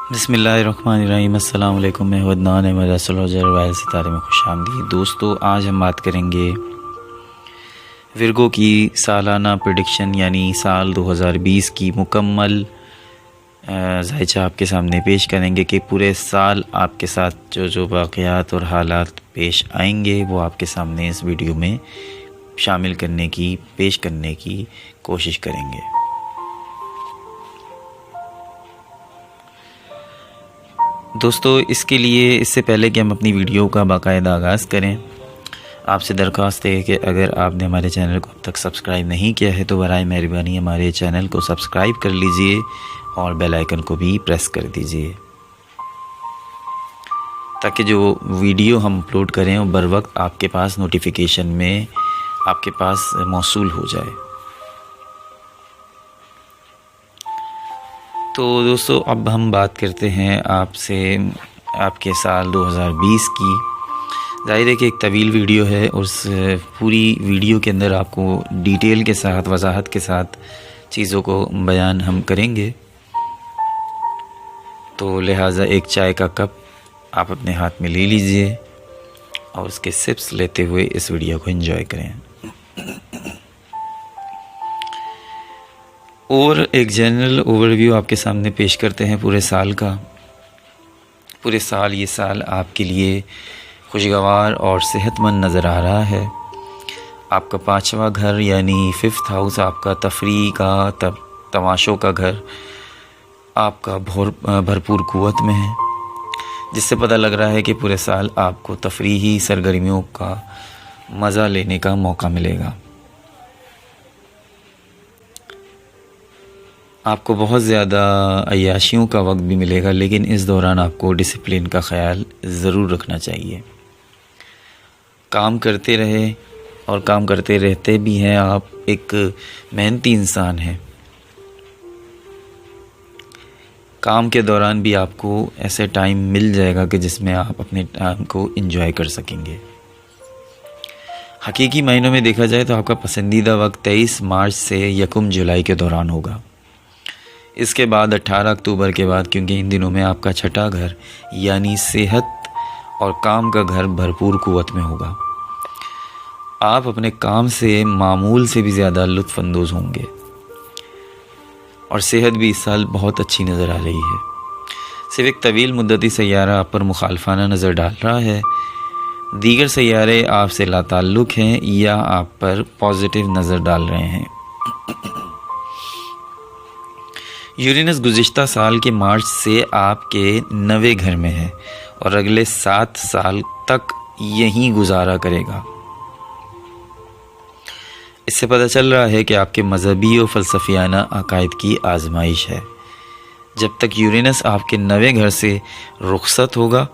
बिस्मिल्लाहिर्रहमानिर्रहीम। अस्सलाम वालेकुम। मैं अदनान अहमद एस्ट्रोलॉजर सितारे में खुशामदीद। दोस्तों, आज हम बात करेंगे विर्गो की सालाना प्रेडिक्शन यानी साल 2020 की मुकम्मल जायचा आपके सामने पेश करेंगे कि पूरे साल आपके साथ जो जो वाक़यात और हालात पेश आएंगे वो आपके सामने इस वीडियो में शामिल पेश करने की कोशिश करेंगे। दोस्तों, इससे पहले कि हम अपनी वीडियो का बाकायदा आगाज़ करें, आपसे दरख्वास्त है कि अगर आपने हमारे चैनल को अब तक सब्सक्राइब नहीं किया है तो बराए मेहरबानी हमारे चैनल को सब्सक्राइब कर लीजिए और बेल आइकन को भी प्रेस कर दीजिए ताकि जो वीडियो हम अपलोड करें वो बर वक्त आपके पास नोटिफिकेशन में आपके पास मौसूल हो जाए। तो दोस्तों, अब हम बात करते हैं आपके साल 2020 की। ज़ाहिर है कि एक तवील वीडियो है, उस पूरी वीडियो के अंदर आपको डिटेल के साथ वजाहत के साथ चीज़ों को बयान हम करेंगे। तो लिहाजा एक चाय का कप आप अपने हाथ में ले लीजिए और उसके सिप्स लेते हुए इस वीडियो को एंजॉय करें। और एक जनरल ओवरव्यू आपके सामने पेश करते हैं पूरे साल का। ये साल आपके लिए खुशगवार और सेहतमंद नज़र आ रहा है। आपका 5वां घर यानी 5th हाउस आपका तफरीह का तमाशों का घर आपका भरपूर क़ुव्वत में है, जिससे पता लग रहा है कि पूरे साल आपको तफरीही सरगर्मियों का मज़ा लेने का मौका मिलेगा। आपको बहुत ज़्यादा अय्याशियों का वक्त भी मिलेगा, लेकिन इस दौरान आपको डिसिप्लिन का ख़याल ज़रूर रखना चाहिए। काम करते रहे और काम करते रहते भी हैं। आप एक मेहनती इंसान हैं। काम के दौरान भी आपको ऐसे टाइम मिल जाएगा कि जिसमें आप अपने टाइम को एंजॉय कर सकेंगे। हकीकी मायनों में देखा जाए तो आपका पसंदीदा वक्त 23 मार्च से 1 जुलाई के दौरान होगा। इसके बाद 18 अक्टूबर के बाद, क्योंकि इन दिनों में आपका 6ठा घर यानी सेहत और काम का घर भरपूर क़ुव्वत में होगा। आप अपने काम से मामूल से भी ज़्यादा लुत्फ़अंदोज़ होंगे और सेहत भी इस साल बहुत अच्छी नज़र आ रही है। सिर्फ एक तवील मुद्दती सैयारा आप पर मुखालफाना नज़र डाल रहा है। दीगर सैयारे आपसे लाताल्लुक़ हैं या आप पर पॉजिटिव नज़र डाल रहे हैं। यूरेनस गुज़िश्ता साल के मार्च से आपके 9वें घर में है और अगले 7 साल तक यहीं गुजारा करेगा। इससे पता चल रहा है कि आपके मजहबी और फ़लसफ़ियाना अकायद की आजमाइश है। जब तक यूरेनस आपके 9वें घर से रुखसत होगा,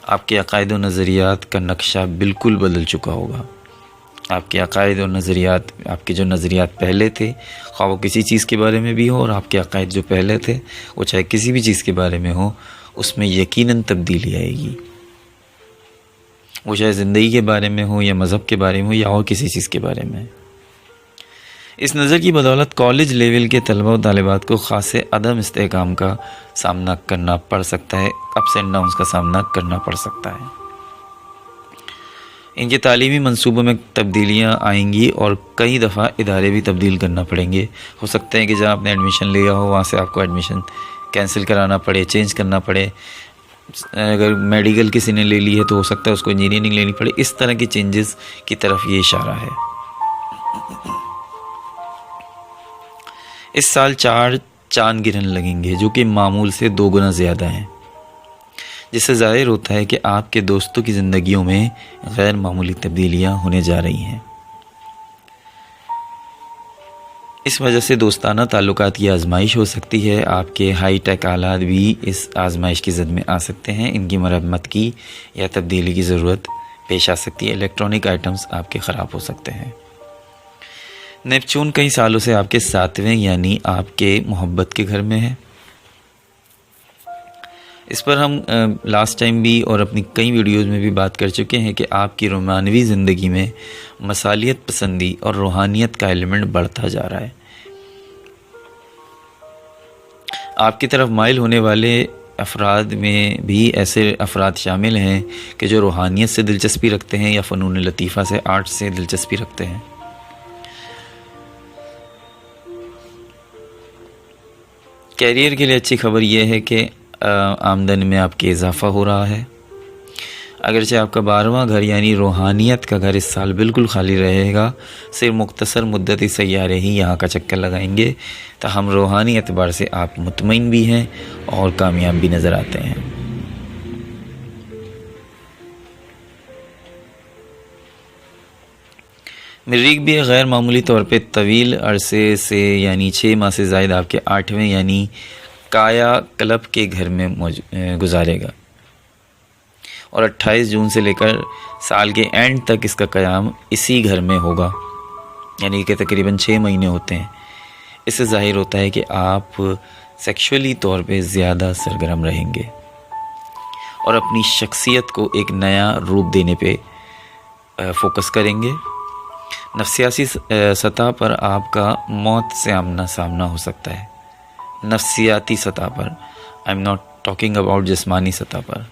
आपके अकायद और नज़रियात का नक्शा बिल्कुल बदल चुका होगा। आपके अकायद और नज़रियात, आपके जो नज़रियात पहले थे, ख़्वाह वो किसी चीज़ के बारे में भी हो, और आपके अकायद जो पहले थे वो चाहे किसी भी चीज़ के बारे में हो, उसमें यकीनन तब्दीली आएगी। वो चाहे ज़िंदगी के बारे में हो या मज़हब के बारे में हो या और किसी चीज़ के बारे में। इस नज़र की बदौलत कॉलेज लेवल के तलबा और तालिबात को ख़ासे अदम इस्तेहकाम का सामना करना पड़ सकता है, अप्स एंड डाउन्स का सामना करना पड़ सकता है। इनके तालीमी मंसूबों में तब्दीलियाँ आएंगी और कई दफ़ा इदारे भी तब्दील करना पड़ेंगे। हो सकता है कि जहाँ आपने एडमिशन लिया हो वहाँ से आपको एडमिशन कैंसिल कराना पड़े, चेंज करना पड़े। अगर मेडिकल किसी ने ले ली है तो हो सकता है उसको इंजीनियरिंग लेनी पड़े। इस तरह की चेंजेस की तरफ ये इशारा है। इस साल 4 चांद गिरन लगेंगे जो कि मामूल से 2 गुना ज़्यादा हैं, जिससे ज़ाहिर होता है कि आपके दोस्तों की ज़िंदगियों में गैर मामूली तब्दीलियाँ होने जा रही हैं। इस वजह से दोस्ताना ताल्लुकात की आजमाइश हो सकती है। आपके हाई टेक आलात भी इस आजमाइश की ज़द में आ सकते हैं। इनकी मरम्मत की या तब्दीली की ज़रूरत पेश आ सकती है। इलेक्ट्रॉनिक आइटम्स आपके ख़राब हो सकते हैं। नेपच्यून कई सालों से आपके 7वें यानी आपके मोहब्बत के घर में है। इस पर हम लास्ट टाइम भी और अपनी कई वीडियोज़ में भी बात कर चुके हैं कि आपकी रोमानवी ज़िंदगी में मसालियत पसंदी और रूहानियत का एलिमेंट बढ़ता जा रहा है। आपकी तरफ माइल होने वाले अफराद में भी ऐसे अफराद शामिल हैं कि जो रूहानियत से दिलचस्पी रखते हैं या फ़नून लतीफ़ा से, आर्ट से दिलचस्पी रखते हैं। कैरियर के लिए अच्छी खबर यह है कि आमदन में आपके इजाफ़ा हो रहा है। अगरचे आपका 12वां घर यानी रूहानियत का घर इस साल बिल्कुल खाली रहेगा, सिर्फ मुख्तसर मुद्दती सैयारे ही यहाँ का चक्कर लगाएंगे, तो हम रूहानी एतबार से आप मुतमईन भी हैं और कामयाब भी नज़र आते हैं। मरीख भी गैर मामूली तौर पे तवील अरसे से यानी 6 माह से ज़ायद आपके 8वें यानी काया क्लब के घर में गुजारेगा और 28 जून से लेकर साल के एंड तक इसका क़याम इसी घर में होगा, यानी कि तकरीबन 6 महीने होते हैं। इससे ज़ाहिर होता है कि आप सेक्सुअली तौर पे ज़्यादा सरगर्म रहेंगे और अपनी शख्सियत को एक नया रूप देने पे फोकस करेंगे। नफ्सियाती सतह पर आपका मौत से आमना सामना हो सकता है। नफ्सियाती सतह पर, I am not talking about जिस्मानी सतह पर।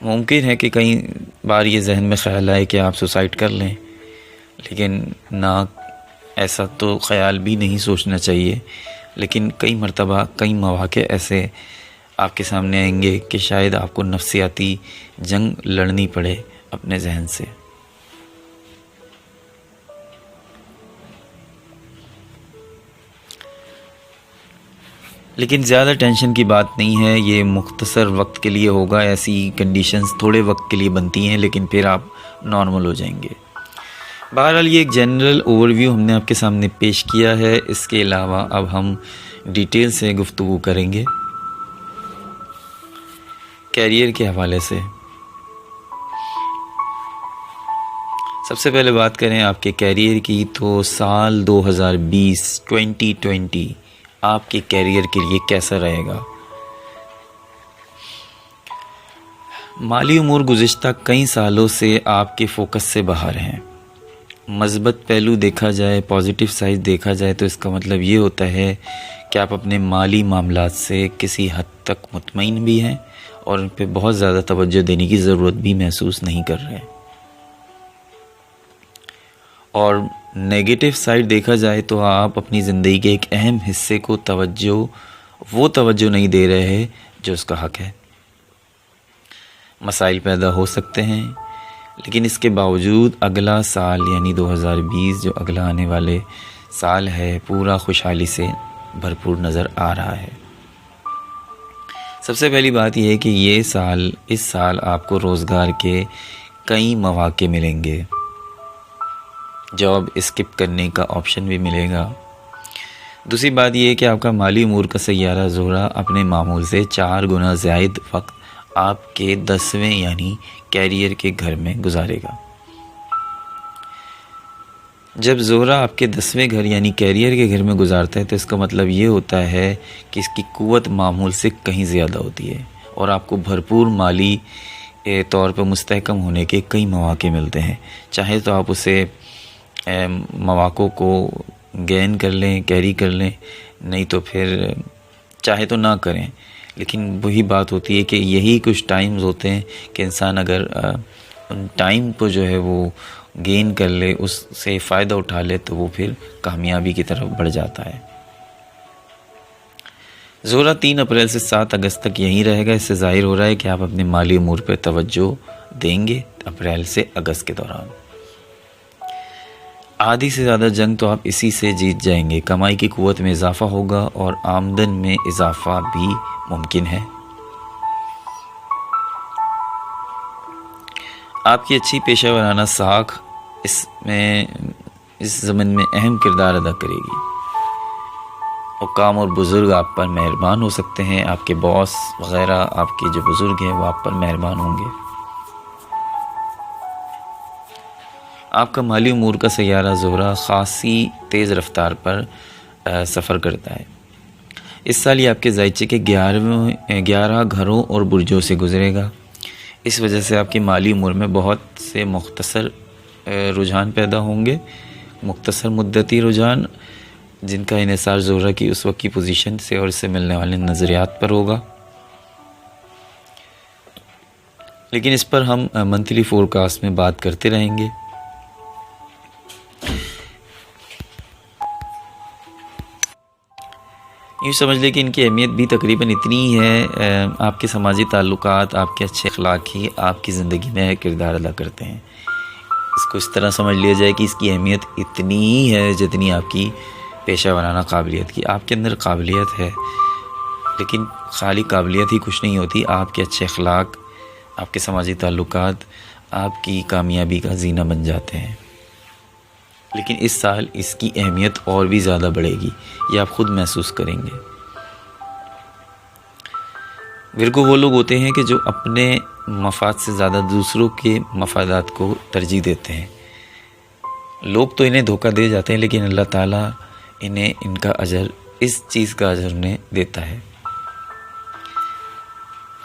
मुमकिन है कि कई बार ये जहन में ख्याल आए कि आप सुसाइड कर लें, लेकिन ना, ऐसा तो ख्याल भी नहीं सोचना चाहिए। लेकिन कई मर्तबा कई मौक़े ऐसे आपके सामने आएंगे कि शायद आपको नफ्सियाती जंग लड़नी पड़े अपने जहन से। लेकिन ज़्यादा टेंशन की बात नहीं है, ये मुख्तसर वक्त के लिए होगा। ऐसी कंडीशंस थोड़े वक्त के लिए बनती हैं, लेकिन फिर आप नॉर्मल हो जाएंगे। बहरहाल ये एक जनरल ओवरव्यू हमने आपके सामने पेश किया है। इसके अलावा अब हम डिटेल से गुफ्तगू करेंगे कैरियर के हवाले से। सबसे पहले बात करें आपके कैरियर की, तो साल 2020 आपके कैरियर के लिए कैसा रहेगा। माली उमूर गुज़िश्ता कई सालों से आपके फोकस से बाहर हैं। मज़बत पहलू देखा जाए, पॉजिटिव साइड देखा जाए, तो इसका मतलब ये होता है कि आप अपने माली मामलात से किसी हद तक मुतमईन भी हैं और उन पर बहुत ज़्यादा तवज्जो देने की ज़रूरत भी महसूस नहीं कर रहे। और नेगेटिव साइड देखा जाए तो आप अपनी ज़िंदगी के एक अहम हिस्से को तवज्जो नहीं दे रहे हैं जो उसका हक़ है। मसाइल पैदा हो सकते हैं, लेकिन इसके बावजूद अगला साल यानी 2020 जो अगला आने वाले साल है, पूरा खुशहाली से भरपूर नज़र आ रहा है। सबसे पहली बात यह है कि इस साल आपको रोज़गार के कई मौक़े मिलेंगे। जॉब स्किप करने का ऑप्शन भी मिलेगा। दूसरी बात यह है कि आपका माली उमूर का सैयारा ज़ोहरा अपने मामूल से 4 गुना ज़्यादा वक्त आपके 10वें यानी कैरियर के घर में गुजारेगा। जब ज़ोहरा आपके 10वें घर यानी कैरियर के घर में गुजारता है, तो इसका मतलब ये होता है कि इसकी क़ुव्वत मामूल से कहीं ज़्यादा होती है और आपको भरपूर माली तौर पर मुस्तहकम होने के कई मौक़े मिलते हैं। चाहे तो आप उसे मौक़ों को गेन कर लें, कैरी कर लें, नहीं तो फिर चाहे तो ना करें। लेकिन वही बात होती है कि यही कुछ टाइम्स होते हैं कि इंसान अगर उन टाइम को जो है वो गेन कर ले, उससे फ़ायदा उठा ले, तो वो फिर कामयाबी की तरफ बढ़ जाता है। ज़ोहरा 3 अप्रैल से 7 अगस्त तक यहीं रहेगा। इससे ज़ाहिर हो रहा है कि आप अपने माली उमूर पर तवज्जो देंगे अप्रैल से अगस्त के दौरान। आधी से ज़्यादा जंग तो आप इसी से जीत जाएंगे। कमाई की क़ुव्वत में इजाफ़ा होगा और आमदन में इजाफ़ा भी मुमकिन है। आपकी अच्छी पेशा वराना साख इस ज़मीन में अहम किरदार अदा करेगी। हुक्काम और बुज़ुर्ग आप पर मेहरबान हो सकते हैं। आपके बॉस वग़ैरह, आपके जो बुज़ुर्ग हैं, वो आप पर मेहरबान होंगे। आपका माली उमूर का सैयारा ज़ोहरा ख़ासी तेज़ रफ्तार पर सफ़र करता है। इस साल ये आपके ज़ायचे के 11 घरों और बुर्जों से गुज़रेगा। इस वजह से आपकी माली उमूर में बहुत से मुख्तसर रुझान पैदा होंगे, मुख्तसर मुद्दती रुझान, जिनका इन्हिसार ज़ोहरा की उस वक्त की पोजीशन से और इससे मिलने वाले नज़रियात पर होगा। लेकिन इस पर हम मंथली फोरकास्ट में बात करते रहेंगे। यूँ समझ लें कि इनकी अहमियत भी तकरीबन इतनी ही है, आपके समाजी ताल्लुकात, आपके अच्छे अखलाक ही आपकी ज़िंदगी में किरदार अदा करते हैं। इसको इस तरह समझ लिया जाए कि इसकी अहमियत इतनी ही है जितनी आपकी पेशा वराना काबिलियत की। आपके अंदर काबिलियत है, लेकिन खाली काबिलियत ही कुछ नहीं होती, आपके अच्छे अखलाक, आपके समाजी ताल्लुकात आपकी कामयाबी का ज़ीना बन जाते हैं। लेकिन इस साल इसकी अहमियत और भी ज़्यादा बढ़ेगी, ये आप ख़ुद महसूस करेंगे। विर्गो वो लोग होते हैं कि जो अपने मफाद से ज़्यादा दूसरों के मफादात को तरजीह देते हैं। लोग तो इन्हें धोखा दे जाते हैं, लेकिन अल्लाह ताला इन्हें इनका अजर, इस चीज़ का अजर उन्हें देता है।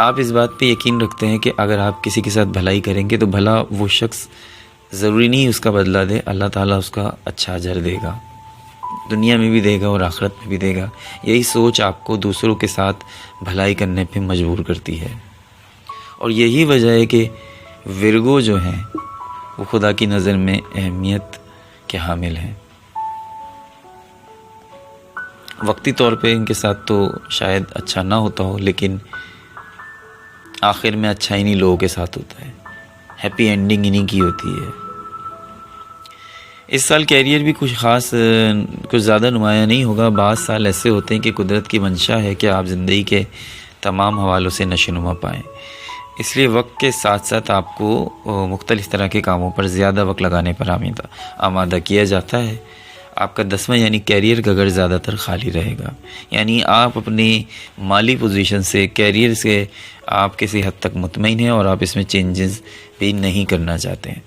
आप इस बात पे यकीन रखते हैं कि अगर आप किसी के साथ भलाई करेंगे तो भला वो शख्स ज़रूरी नहीं उसका बदला दे, अल्लाह ताला उसका अच्छा अजर देगा, दुनिया में भी देगा और आखिरत में भी देगा। यही सोच आपको दूसरों के साथ भलाई करने पे मजबूर करती है। और यही वजह है कि विर्गो जो हैं वो खुदा की नज़र में अहमियत के हामिल हैं। वक्ती तौर पे इनके साथ तो शायद अच्छा ना होता हो, लेकिन आखिर में अच्छा इन्हीं लोगों के साथ होता है, हैप्पी एंडिंग इन्हीं की होती है। इस साल कैरियर भी कुछ ख़ास, कुछ ज़्यादा नुमाया नहीं होगा। बाज़ साल ऐसे होते हैं कि कुदरत की मंशा है कि आप ज़िंदगी के तमाम हवालों से नशोनुमा पाएँ। इसलिए वक्त के साथ साथ आपको मुख्तलिफ़ तरह के कामों पर ज़्यादा वक्त लगाने पर आमादा किया जाता है। आपका 10वां यानी कैरियर का घर ज़्यादातर खाली रहेगा, यानी आप अपनी माली पोजीशन से, कैरियर से आप किसी हद तक मुतमईन हैं और आप इसमें चेंजेस भी नहीं करना चाहते हैं।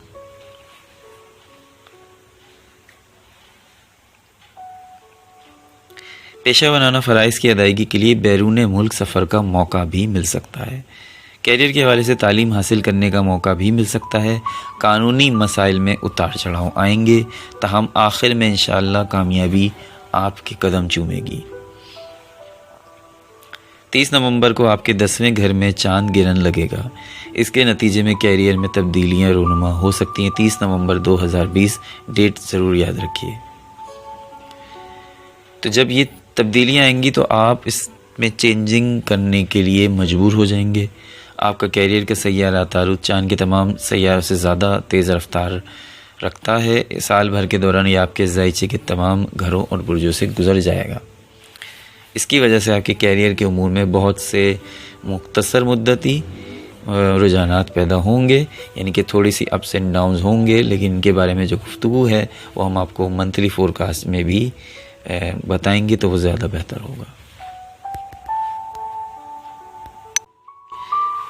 पेशा वराना फ़राइज़ की अदायगी के लिए बैरून मुल्क सफ़र का मौका भी मिल सकता है। कैरियर के हवाले से तालीम हासिल करने का मौका भी मिल सकता है। कानूनी मसाइल में उतार चढ़ाव आएंगे, ताहम आखिर में इंशाअल्लाह कामयाबी आपके कदम चूमेगी। 30 नवंबर को आपके 10वें घर में चांद गिरन लगेगा। इसके नतीजे में कैरियर में तब्दीलियाँ रूनुमा हो सकती हैं। 30 नवंबर 2020 डेट ज़रूर याद रखिए। तो जब ये तब्दीलियाँ आएंगी तो आप इसमें चेंजिंग करने के लिए मजबूर हो जाएंगे। आपका कैरियर का सैयारा तारुत चांद के तमाम सैयारों से ज़्यादा तेज़ रफ्तार रखता है। साल भर के दौरान ये आपके ज़ायचे के तमाम घरों और बुर्जों से गुजर जाएगा। इसकी वजह से आपके कैरियर के उमूर में बहुत से मुख्तसर मुद्दती रुझानात पैदा होंगे, यानी कि थोड़ी सी अप्स एंड डाउन्स होंगे, लेकिन इनके बारे में जो गुफ्तगू है वो हम आपको मंथली फोरकास्ट में भी बताएंगे तो वो ज़्यादा बेहतर होगा।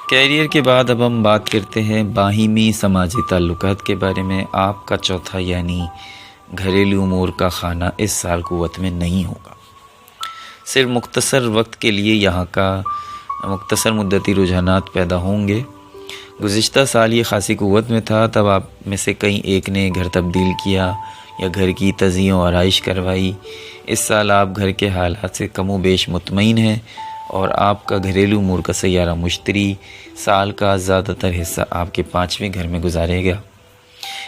कैरियर के बाद अब हम बात करते हैं बाहिमी समाजी ताल्लुकात के बारे में। आपका चौथा यानी घरेलू उमूर का खाना इस साल क़ुव्वत में नहीं होगा। सिर्फ मुख्तसर वक्त के लिए यहाँ का मुख्तसर मुद्दती रुझानात पैदा होंगे। गुज़िश्ता साल ये ख़ासी क़ुव्वत में था, तब आप में से कई एक ने घर तब्दील किया या घर की तज़ीह व आराइश करवाई। इस साल आप घर के हालात से कमो बेश मुतमईन हैं और आपका घरेलू उमूर का सैयारा मुश्तरी साल का ज़्यादातर हिस्सा आपके 5वें घर में गुजारेगा।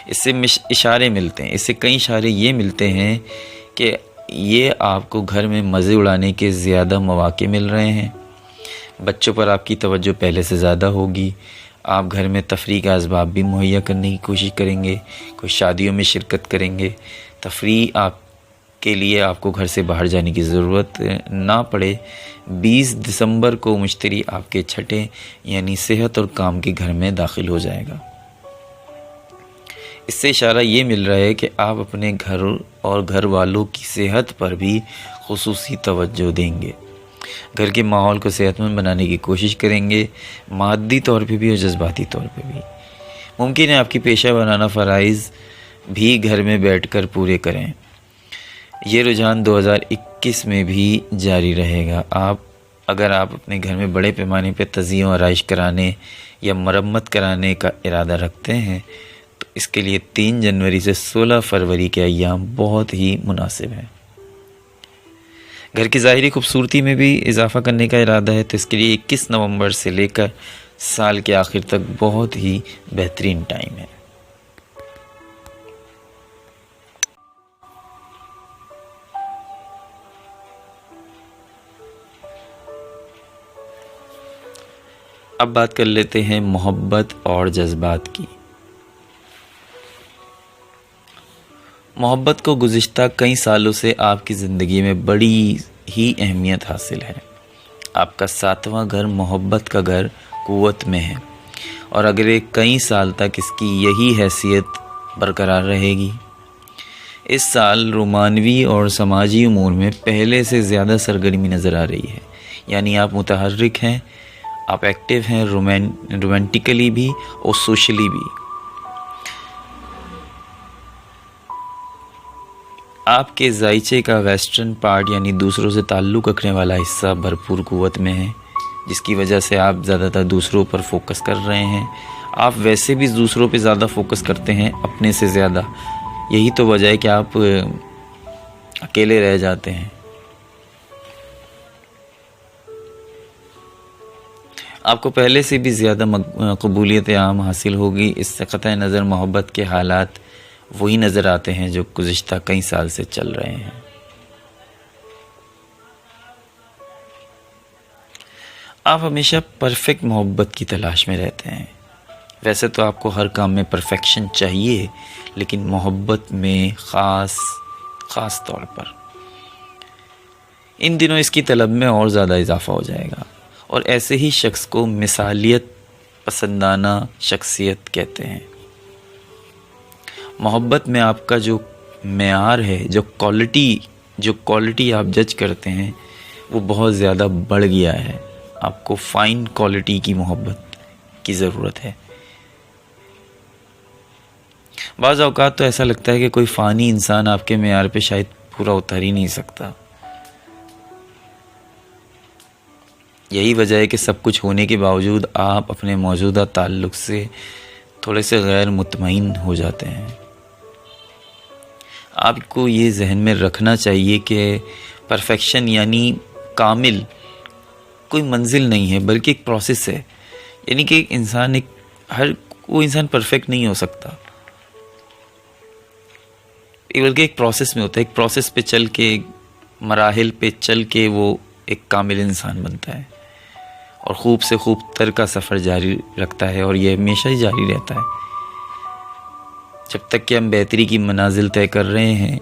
इससे इशारे मिलते हैं, इससे कई इशारे ये मिलते हैं कि ये आपको घर में मज़े उड़ाने के ज़्यादा मौक़े मिल रहे हैं। बच्चों पर आपकी तवज्जो पहले से ज़्यादा होगी। आप घर में तफरीह का असबाब भी मुहैया करने की कोशिश करेंगे, कुछ शादियों में शिरकत करेंगे। तफरीह आपके लिए आपको घर से बाहर जाने की ज़रूरत ना पड़े। 20 दिसंबर को मुश्तरी आपके छठे यानी सेहत और काम के घर में दाखिल हो जाएगा। इससे इशारा ये मिल रहा है कि आप अपने घर और घर वालों की सेहत पर भी खुसूसी तवज्जो देंगे। घर के माहौल को सेहतमंद बनाने की कोशिश करेंगे, मादी तौर पे भी और जज्बाती तौर पे भी। मुमकिन है आपकी पेशा वराना फ़राइज़ भी घर में बैठकर पूरे करें। ये रुझान 2021 में भी जारी रहेगा। अगर आप अपने घर में बड़े पैमाने पर तज़ीह और आराइश कराने या मरम्मत कराने का इरादा रखते हैं तो इसके लिए 3 जनवरी से 16 फरवरी के अय्याम बहुत ही मुनासिब हैं। घर की ज़ाहिरी खूबसूरती में भी इजाफा करने का इरादा है तो इसके लिए 21 नवंबर से लेकर साल के आखिर तक बहुत ही बेहतरीन टाइम है। अब बात कर लेते हैं मोहब्बत और जज्बात की। मोहब्बत को गुज़िश्ता कई सालों से आपकी ज़िंदगी में बड़ी ही अहमियत हासिल है। आपका 7वां घर मोहब्बत का घर कुव्वत में है और अगले कई साल तक इसकी यही हैसियत बरकरार रहेगी। इस साल रोमानवी और समाजी उमूर में पहले से ज़्यादा सरगर्मी नज़र आ रही है, यानी आप मुतहर्रिक हैं, आप एक्टिव हैं, रोमांटिकली भी और सोशली भी। आपके जायचे का वेस्टर्न पार्ट यानी दूसरों से ताल्लुक़ रखने वाला हिस्सा भरपूर कुव्वत में है, जिसकी वजह से आप ज़्यादातर दूसरों पर फोकस कर रहे हैं। आप वैसे भी दूसरों पे ज़्यादा फोकस करते हैं अपने से ज़्यादा, यही तो वजह है कि आप अकेले रह जाते हैं। आपको पहले से भी ज़्यादा कबूलियत आम हासिल होगी। इससे क़तई नज़र मोहब्बत के हालात वही नज़र आते हैं जो गुज़िश्ता कई साल से चल रहे हैं। आप हमेशा परफेक्ट मोहब्बत की तलाश में रहते हैं। वैसे तो आपको हर काम में परफेक्शन चाहिए, लेकिन मोहब्बत में ख़ास तौर पर इन दिनों इसकी तलब में और ज़्यादा इजाफा हो जाएगा। और ऐसे ही शख्स को मिसालियत पसंदाना शख्सियत कहते हैं। मोहब्बत में आपका जो मेयार है, जो क्वालिटी आप जज करते हैं, वो बहुत ज़्यादा बढ़ गया है। आपको फ़ाइन क्वालिटी की मोहब्बत की ज़रूरत है। बाज़ औक़ात तो ऐसा लगता है कि कोई फ़ानी इंसान आपके मेयार पे शायद पूरा उतर ही नहीं सकता। यही वजह है कि सब कुछ होने के बावजूद आप अपने मौजूदा ताल्लुक़ से थोड़े से गैर मुतमईन हो जाते हैं। आपको ये जहन में रखना चाहिए कि परफेक्शन यानी कामिल कोई मंजिल नहीं है, बल्कि एक प्रोसेस है। यानी कि कोई इंसान परफेक्ट नहीं हो सकता, बल्कि एक प्रोसेस में होता है। एक प्रोसेस पे चल के, मराहिल पे चल के वो एक कामिल इंसान बनता है और खूब से खूब तर का सफ़र जारी रखता है, और ये हमेशा ही जारी रहता है। जब तक कि हम बेहतरी की मनाजिल तय कर रहे हैं,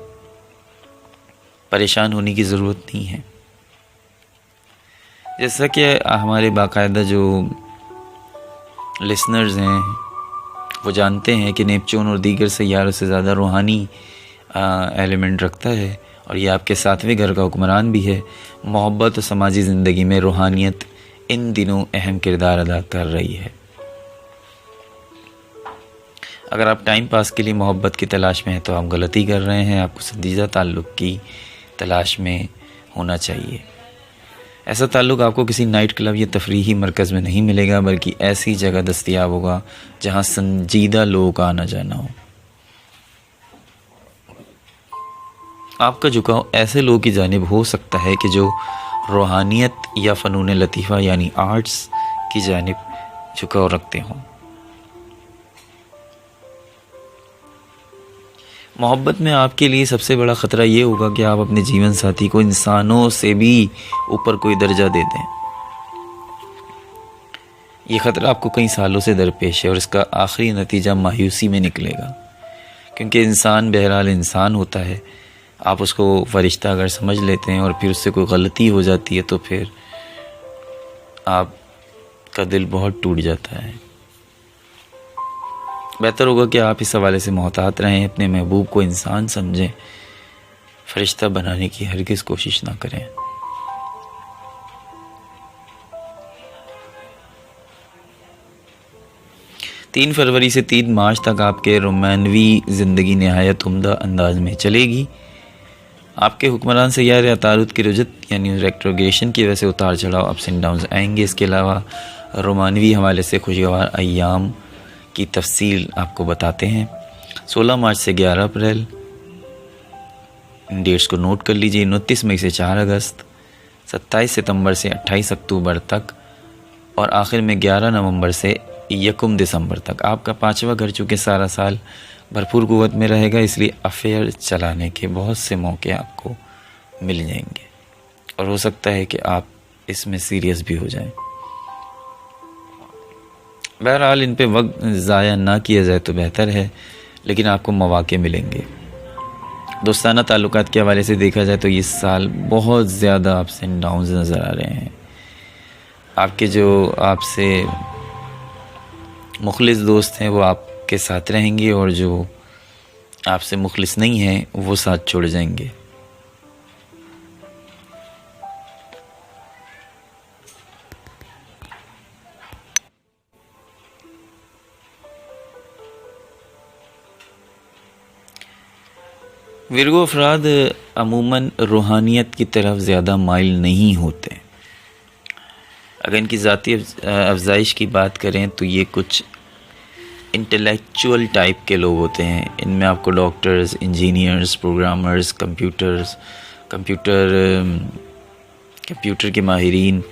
परेशान होने की ज़रूरत नहीं है। जैसा कि हमारे बाकायदा जो लिसनर्स हैं वो जानते हैं कि नेपच्यून और दीगर सैयारों से ज़्यादा रूहानी एलिमेंट रखता है, और ये आपके 7वें घर का हुक्मरान भी है। मोहब्बत और समाजी ज़िंदगी में रूहानियत इन दिनों अहम किरदार अदा कर रही है। अगर आप टाइम पास के लिए मोहब्बत की तलाश में हैं तो आप गलती कर रहे हैं। आपको संजीदा ताल्लुक़ की तलाश में होना चाहिए। ऐसा ताल्लुक़ आपको किसी नाइट क्लब या तफरीही मरकज़ में नहीं मिलेगा, बल्कि ऐसी जगह दस्तयाब होगा जहां संजीदा लोगों का आना जाना हो। आपका झुकाव ऐसे लोगों की जानिब हो सकता है कि जो रूहानियत या फ़नून लतीफ़ा यानी आर्ट्स की जानिब झुकाव रखते हों। मोहब्बत में आपके लिए सबसे बड़ा ख़तरा ये होगा कि आप अपने जीवन साथी को इंसानों से भी ऊपर कोई दर्जा दे दें। ये ख़तरा आपको कई सालों से दरपेश है और इसका आखिरी नतीजा मायूसी में निकलेगा, क्योंकि इंसान बहरहाल इंसान होता है। आप उसको फरिश्ता अगर समझ लेते हैं और फिर उससे कोई गलती हो जाती है तो फिर आपका दिल बहुत टूट जाता है। बेहतर होगा कि आप इस हवाले से मोहतात रहें, अपने महबूब को इंसान समझें, फरिश्ता बनाने की हरगिज़ कोशिश ना करें। तीन फरवरी से 3 मार्च तक आपके रोमानवी ज़िंदगी नहायत उम्दा अंदाज में चलेगी। आपके हुक्मरान सैयार अतारुद की रुजत यानी रेट्रोग्रेशन की वजह से उतार चढ़ाव, अप्स एंड डाउन्स आएंगे। इसके अलावा रोमानवी हवाले से खुशगवार अय्याम की तफसील आपको बताते हैं। 16 मार्च से 11 अप्रैल इन डेट्स को नोट कर लीजिए। 29 मई से 4 अगस्त, 27 सितंबर से 28 अक्टूबर तक और आखिर में 11 नवंबर से 1 दिसंबर तक। आपका 5वां घर चूँकि सारा साल भरपूर कुव्वत में रहेगा, इसलिए अफेयर चलाने के बहुत से मौके आपको मिल जाएंगे और हो सकता है कि आप इसमें सीरियस भी हो जाएं। बहरहाल इन पे वक्त ज़ाया ना किया जाए तो बेहतर है, लेकिन आपको मौके मिलेंगे। दोस्ताना ताल्लुकात के हवाले से देखा जाए तो इस साल बहुत ज़्यादा अप्स एंड डाउन्स नज़र आ रहे हैं। आपके जो आपसे मुखलिस दोस्त हैं वो आपके साथ रहेंगे और जो आपसे मुखलिस नहीं हैं वो साथ छोड़ जाएंगे। विर्गो अफराद अमूमन रूहानियत की तरफ ज़्यादा माइल नहीं होते। अगर इनकी ज़ाती अफजाइश की बात करें तो ये कुछ इंटेलेक्चुअल टाइप के लोग होते हैं। इनमें आपको डॉक्टर्स, इंजीनियर्स, प्रोग्रामर्स, कंप्यूटर के माहिरीन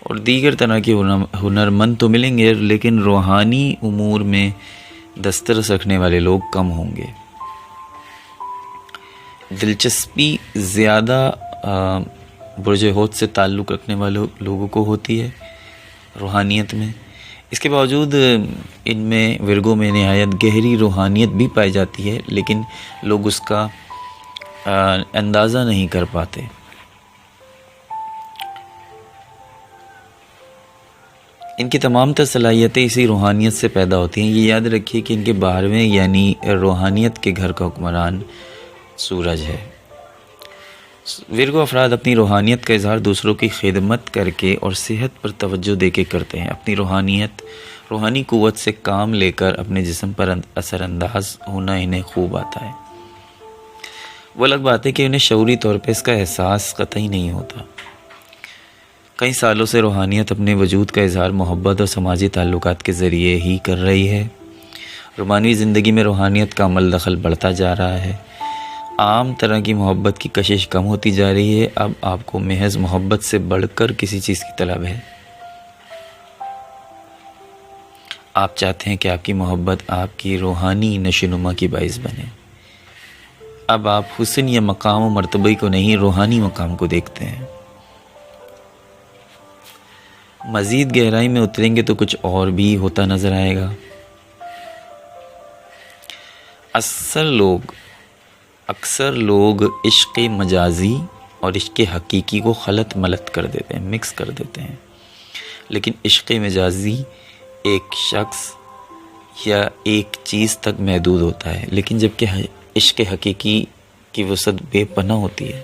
और दीगर तरह के हुनरमंद तो मिलेंगे, लेकिन रूहानी उमूर में दस्तरस रखने वाले लोग कम होंगे। दिलचस्पी ज़्यादा बुर्ज होत से ताल्लुक़ रखने वाले लोगों को होती है रूहानियत में। इसके बावजूद इनमें विर्गो में नहायत गहरी रूहानियत भी पाई जाती है, लेकिन लोग उसका अंदाज़ा नहीं कर पाते। इनकी तमाम तर सलाहियतें इसी रूहानियत से पैदा होती हैं। ये याद रखिए कि इनके 12वें यानी रूहानियत के घर का हुक्मरान सूरज है। विर्गो अफराद अपनी रूहानियत का इजहार दूसरों की खिदमत करके और सेहत पर तवज्जो देके करते हैं। अपनी रूहानी कुव्वत से काम लेकर अपने जिस्म पर असरअंदाज होना इन्हें खूब आता है। वो अलग बात है कि उन्हें शऊरी तौर पर इसका एहसास कतई नहीं होता। कई सालों से रूहानियत अपने वजूद का इजहार मोहब्बत और समाजी ताल्लुकात के ज़रिए ही कर रही है। रूमानी ज़िंदगी में रूहानियत का अमल दखल बढ़ता जा रहा है। आम तरह की मोहब्बत की कशिश कम होती जा रही है। अब आपको महज मोहब्बत से बढ़कर किसी चीज़ की तलब है। आप चाहते हैं कि आपकी मोहब्बत आपकी रूहानी नशोनुमा की बाइस बने। अब आप हुस्न या मकाम व मर्तबे को नहीं, रूहानी मकाम को देखते हैं। मज़ीद गहराई में उतरेंगे तो कुछ और भी होता नज़र आएगा। अक्सर लोग इश्क़ मजाजी और इश्क़ हकीकी को खलत मलत कर देते हैं, मिक्स कर देते हैं। लेकिन इश्क़ मजाजी एक शख्स या एक चीज़ तक महदूद होता है, लेकिन जबकि इश्क़ हकीकी की वसअत बेपनाह होती है।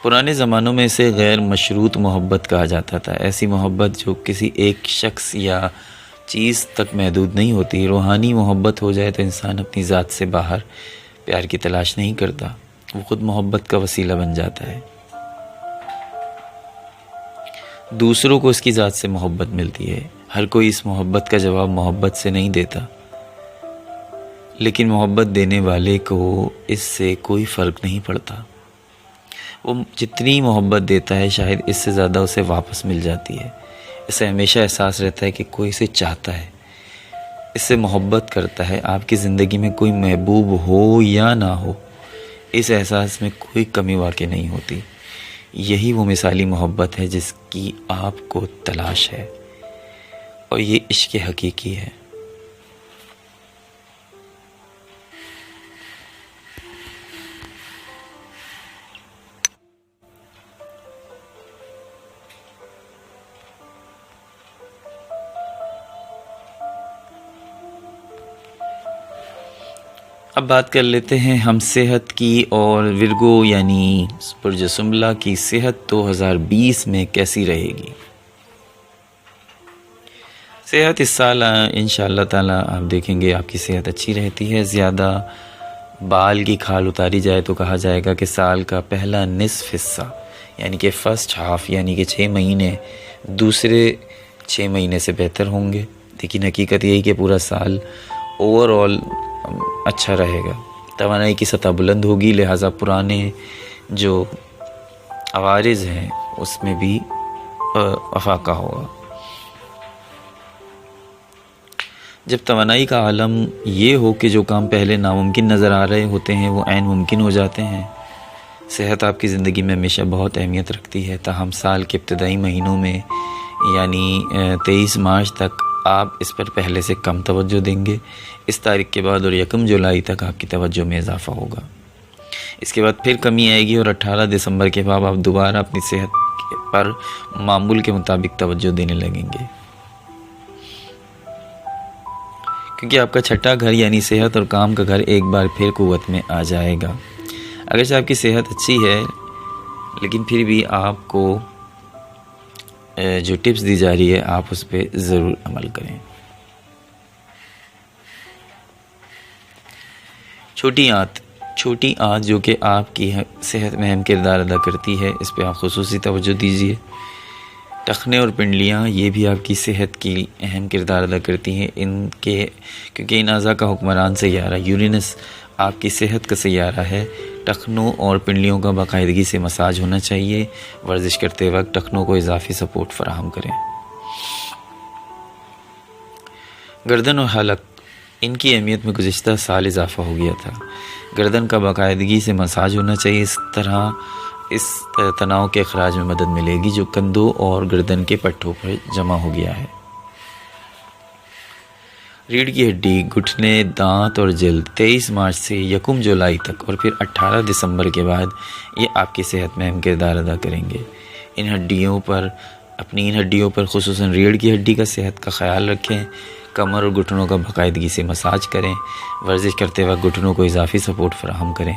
पुराने ज़मानों में इसे गैर मशरूत मोहब्बत कहा जाता था। ऐसी मोहब्बत जो किसी एक शख्स या चीज़ तक महदूद नहीं होती। रूहानी मोहब्बत हो जाए तो इंसान अपनी ज़ात से बाहर प्यार की तलाश नहीं करता, वो खुद मोहब्बत का वसीला बन जाता है। दूसरों को इसकी ज़ात से मोहब्बत मिलती है। हर कोई इस मोहब्बत का जवाब मोहब्बत से नहीं देता, लेकिन मोहब्बत देने वाले को इससे कोई फ़र्क नहीं पड़ता। वो जितनी मोहब्बत देता है शायद इससे ज़्यादा उसे वापस मिल जाती है। इसे हमेशा एहसास रहता है कि कोई इसे चाहता है, इससे मोहब्बत करता है। आपकी ज़िंदगी में कोई महबूब हो या ना हो, इस एहसास में कोई कमी वाक़ई नहीं होती। यही वो मिसाली मोहब्बत है जिसकी आपको तलाश है, और ये इश्क़ हकीकी है। अब बात कर लेते हैं हम सेहत की, और विर्गो यानी बुर्ज सुंबला की सेहत 2020 में कैसी रहेगी। सेहत इस साल इंशाअल्लाह ताला आप देखेंगे आपकी सेहत अच्छी रहती है। ज़्यादा बाल की खाल उतारी जाए तो कहा जाएगा कि साल का पहला निसफ हिस्सा यानी कि फ़र्स्ट हाफ यानी कि 6 महीने दूसरे 6 महीने से बेहतर होंगे। लेकिन हकीकत यही कि पूरा साल ओवरऑल अच्छा रहेगा। तवानाई की सतह बुलंद होगी, लिहाजा पुराने जो अवारिज़ हैं उसमें भी अफाका होगा। जब तवानाई का आलम ये हो कि जो काम पहले नामुमकिन नज़र आ रहे होते हैं वो ऐन मुमकिन हो जाते हैं। सेहत आपकी ज़िंदगी में हमेशा बहुत अहमियत रखती है, ताहम साल के इब्तदाई महीनों में यानी 23 मार्च तक आप इस पर पहले से कम तवज्जो देंगे। इस तारीख के बाद और 1 जुलाई तक आपकी तवज्जो में इजाफ़ा होगा। इसके बाद फिर कमी आएगी और 18 दिसंबर के बाद आप दोबारा अपनी सेहत पर मामूल के मुताबिक तवज्जो देने लगेंगे, क्योंकि आपका छठा घर यानी सेहत और काम का घर एक बार फिर क़ुव्वत में आ जाएगा। अगरचे आपकी सेहत अच्छी है लेकिन फिर भी आपको जो टिप्स दी जा रही है आप उस पर ज़रूर अमल करें। छोटी आंत जो कि आपकी सेहत में अहम किरदार अदा करती है, इस पर आप खुसूसी तवज्जो दीजिए। टखने और पिंडलियाँ ये भी आपकी सेहत की अहम किरदार अदा करती हैं, इनके क्योंकि इन अज़ा का हुक्मरान सैयारा यूरेनस आपकी सेहत का सैयारा है। टखनों और पिंडलियों का बाकायदगी से मसाज होना चाहिए। वर्जिश करते वक्त टखनों को इजाफी सपोर्ट फराहम करें। गर्दन और हलक, इनकी अहमियत में गुज़िश्ता साल इजाफा हो गया था। गर्दन का बाकायदगी से मसाज होना चाहिए। इस तरह इस तनाव के अखराज में मदद मिलेगी जो कंधों और गर्दन के पट्टों पर जमा हो गया है। रीढ़ की हड्डी, घुटने, दांत और जल्द 23 मार्च से 1 जुलाई तक और फिर 18 दिसंबर के बाद ये आपकी सेहत में अहम किरदार अदा करेंगे। इन हड्डियों पर खुसूसन रीढ़ की हड्डी का सेहत का ख्याल रखें। कमर और घुटनों का बाकायदगी से मसाज करें। वर्जिश करते वक्त घुटनों को इजाफी सपोर्ट फराहम करें।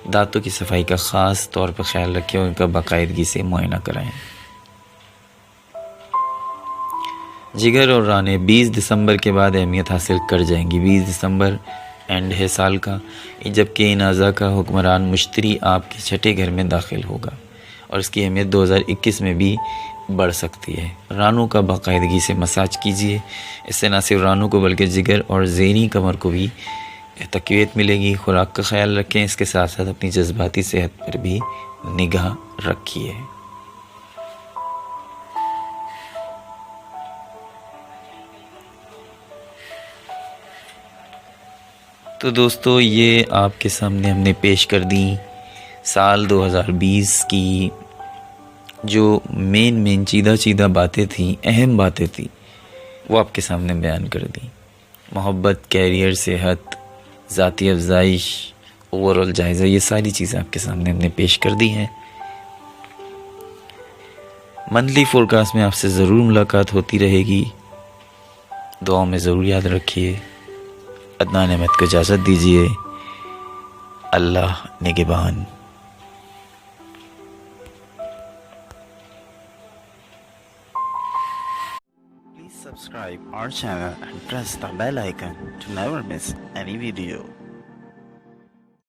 दांतों की सफाई का ख़ास तौर पर ख्याल रखें और उनका बाकायदगी से मुआयना कराएं। जिगर और राने 20 दिसंबर के बाद अहमियत हासिल कर जाएंगी। 20 दिसंबर एंड है साल का, जबकि इन अज़ा का हुक्मरान मुश्तरी आपके छठे घर में दाखिल होगा और इसकी अहमियत 2021 में भी बढ़ सकती है। रानों का बाकायदगी से मसाज कीजिए। इससे न सिर्फ रानों को बल्कि जिगर और ज़ेनी कमर को भी तक़वियत मिलेगी। खुराक का ख्याल रखें, इसके साथ साथ अपनी जज्बाती सेहत पर भी निगाह रखिए। तो दोस्तों, ये आपके सामने हमने पेश कर दी साल 2020 की जो मेन चीदा बातें थी, अहम बातें थी, वो आपके सामने बयान कर दी। मोहब्बत, कैरियर, सेहत, ज़ाती अफजाइश, ओवरऑल जायज़ा, ये सारी चीज़ें आपके सामने हमने पेश कर दी हैं। मंथली फोरकास्ट में आपसे ज़रूर मुलाकात होती रहेगी। दुआओं में ज़रूर याद रखिए। अदनान अहमद को इजाज़त दीजिए। अल्लाह निगहबान। Please subscribe our channel and press the bell icon to never miss any video.